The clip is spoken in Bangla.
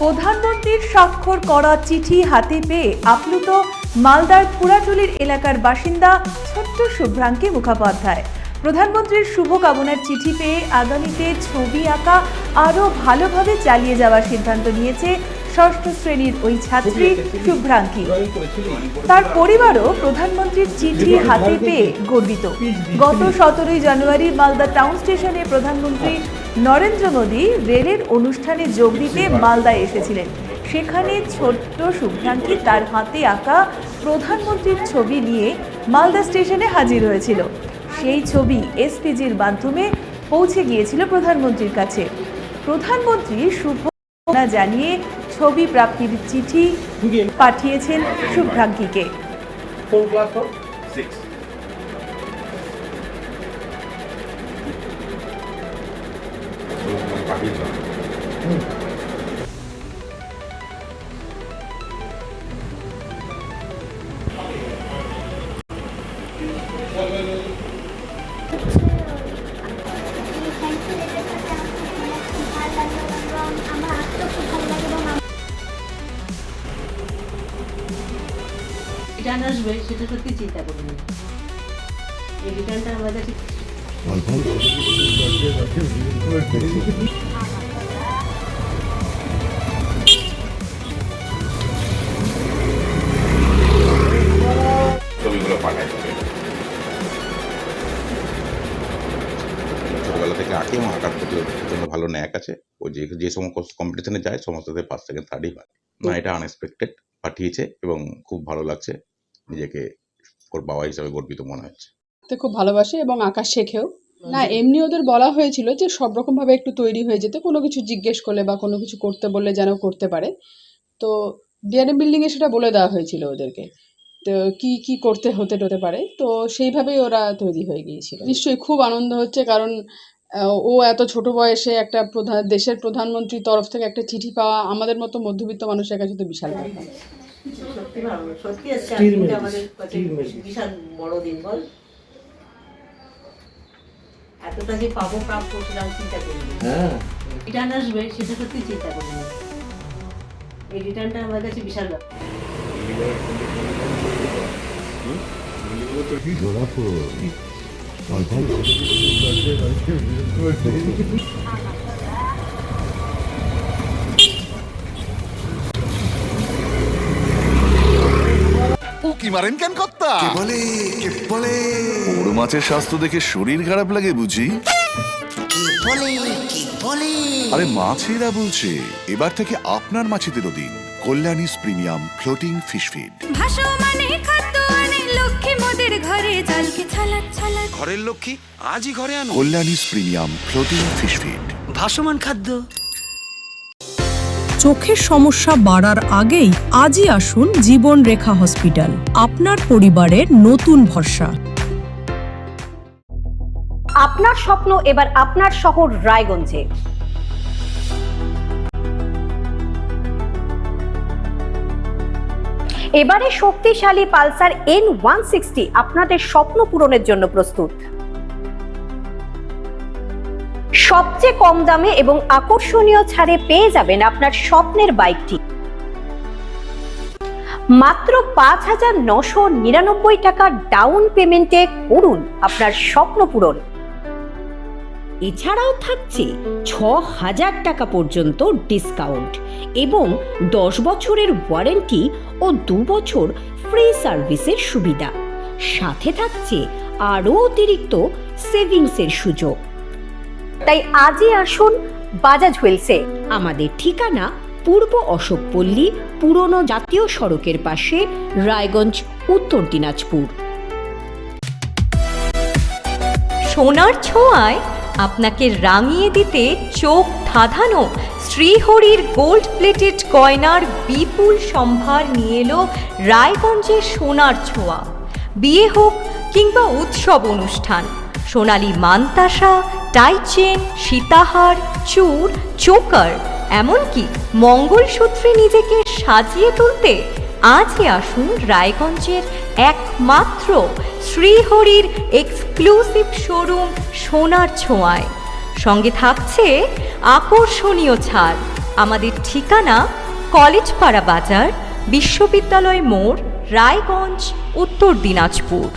প্রধানমন্ত্রীর স্বাক্ষর করা চিঠি হাতে পেয়ে আপ্লুত মালদার কুড়াটুলির এলাকার বাসিন্দা ছোট্ট শুভ্রাঙ্গী মুখোপাধ্যায়। প্রধানমন্ত্রীর শুভকামনার চিঠি পেয়ে আগামীতে ছবি আঁকা আরও ভালোভাবে চালিয়ে যাওয়ার সিদ্ধান্ত নিয়েছে ষষ্ঠ শ্রেণীর ওই ছাত্রী শুভ্রাঙ্গী। তার পরিবারও প্রধানমন্ত্রীর চিঠি হাতে পেয়ে গর্বিত। গত 17 জানুয়ারি মালদা টাউন স্টেশনে প্রধানমন্ত্রী নরেন্দ্র মোদী রেলের অনুষ্ঠানে যোগ দিতে মালদায় এসেছিলেন। সেখানে ছোট্ট শুভ্রাঙ্গী তার হাতে আঁকা প্রধানমন্ত্রীর ছবি নিয়ে মালদা স্টেশনে হাজির হয়েছিল। সেই ছবি এসপিজির মাধ্যমে পৌঁছে গিয়েছিল প্রধানমন্ত্রীর কাছে। প্রধানমন্ত্রী শুভকামনা জানিয়ে ছবি প্রাপ্তির চিঠি পাঠিয়েছেন শুভ্রাঙ্গীকে। রিটার্ন আসবে সেটা সত্যি চিন্তা করিনি। এই রিটার্নটা আমার কাছে ছবিগুলো পাঠায়। ছোটবেলা থেকে আঁকে এবং আঁকার প্রতি প্রচণ্ড ভালো ন্যাক আছে। ও যে সমস্ত কম্পিটিশনে যায় সমস্ততে ফার্স্ট সেকেন্ড থার্ডই হয়। না, এটা আনএক্সপেক্টেড পাঠিয়েছে এবং খুব ভালো লাগছে। নিজেকে ওর বাবা হিসাবে গর্বিত মনে হচ্ছে। খুব ভালোবাসে এবং আঁকা শেখেও না। এমনি ওদের বলা হয়েছিল যে সব রকম ভাবে একটু তৈরি হয়ে যেতে, কোনো কিছু জিজ্ঞেস করলে বা কোনো কিছু করতে বললে যেন করতে পারে। তো ডিআরএম বিল্ডিং এ সেটা বলে দেওয়া হয়েছিল ওদেরকে, তো কি কি করতে হতে পারে। তো সেইভাবেই ওরা তৈরি হয়ে গিয়েছিল। নিশ্চয়ই খুব আনন্দ হচ্ছে, কারণ ও এত ছোট বয়সে একটা দেশের প্রধানমন্ত্রীর তরফ থেকে একটা চিঠি পাওয়া আমাদের মতো মধ্যবিত্ত মানুষের কাছে তো বিশাল ব্যাপার। সত্যি ভালো, সত্যি আজকে আমাদের কাছে বিশাল বড় দিন। বল, এতটা যে পাবো প্রাপ্ত করছিলাম চিন্তা করিনি। রিটার্ন আসবে সেটা সত্যি চিন্তা করিনি। এই রিটার্নটা আমার কাছে বিশাল ব্যাপার। কি মারেন কেন কর্তা? কে বলে বড় মাছের স্বাস্থ্য দেখে শরীর খারাপ লাগে বুঝি? আরে মাছেরা বলছে এবার থেকে আপনার মাছেদেরও দিন কল্যাণীস প্রিমিয়াম ফ্লোটিং ফিশ ফিড। ঘরের লক্ষ্মী আজই ঘরে আনো কল্যাণীস প্রিমিয়াম ফ্লোটিং ফিশ ফিড, ভাসমান খাদ্য। চোখের সমস্যা বাড়ার আগেই আজই আসুন জীবন রেখা হসপিটাল, আপনার পরিবারের নতুন ভরসা। আপনার স্বপ্ন এবার আপনার শহর রায়গঞ্জে। এবারে শক্তিশালী পালসার N160 আপনাদের স্বপ্ন পূরণের জন্য প্রস্তুত। সবচেয়ে কম দামে এবং আকর্ষণীয় ছাড়ে পেয়ে যাবেন আপনার স্বপ্নের বাইকটি। মাত্র 5,999 টাকা ডাউন পেমেন্টে করুন আপনার স্বপ্ন পূরণ। এছাড়াও থাকছে 6,000 টাকা পর্যন্ত ডিসকাউন্ট এবং 10 বছরের ওয়ারেন্টি ও 2 বছর ফ্রি সার্ভিসের সুবিধা। সাথে থাকছে আরও অতিরিক্ত সেভিংসের সুযোগ। তাই আজই আসুন বাজাজ হুইলসে। আমাদের ঠিকানা পূর্ব অশোকপল্লী, পুরনো জাতীয় সড়কের পাশে, রায়গঞ্জ, উত্তর দিনাজপুর। সোনার ছোঁয়ায় আপনাকে রাঙিয়ে দিতে চোখ ধাঁধানো শ্রীহরির গোল্ড প্লেটেড গয়নার বিপুল সম্ভার নিয়ে এলো রায়গঞ্জের সোনার ছোঁয়া। বিয়ে হোক কিংবা উৎসব অনুষ্ঠান, সোনালী মানতাসা, টাইচেন, সীতাহার, চূড়, চোকার, এমনকি মঙ্গলসূত্রে নিজেকে সাজিয়ে তুলতে আজই আসুন রায়গঞ্জের একমাত্র শ্রীহরির এক্সক্লুসিভ শোরুম সোনার ছোঁয়ায়। সঙ্গে থাকছে আকর্ষণীয় ছাড়। আমাদের ঠিকানা কলেজপাড়া বাজার, বিশ্ববিদ্যালয় মোড়, রায়গঞ্জ, উত্তর দিনাজপুর।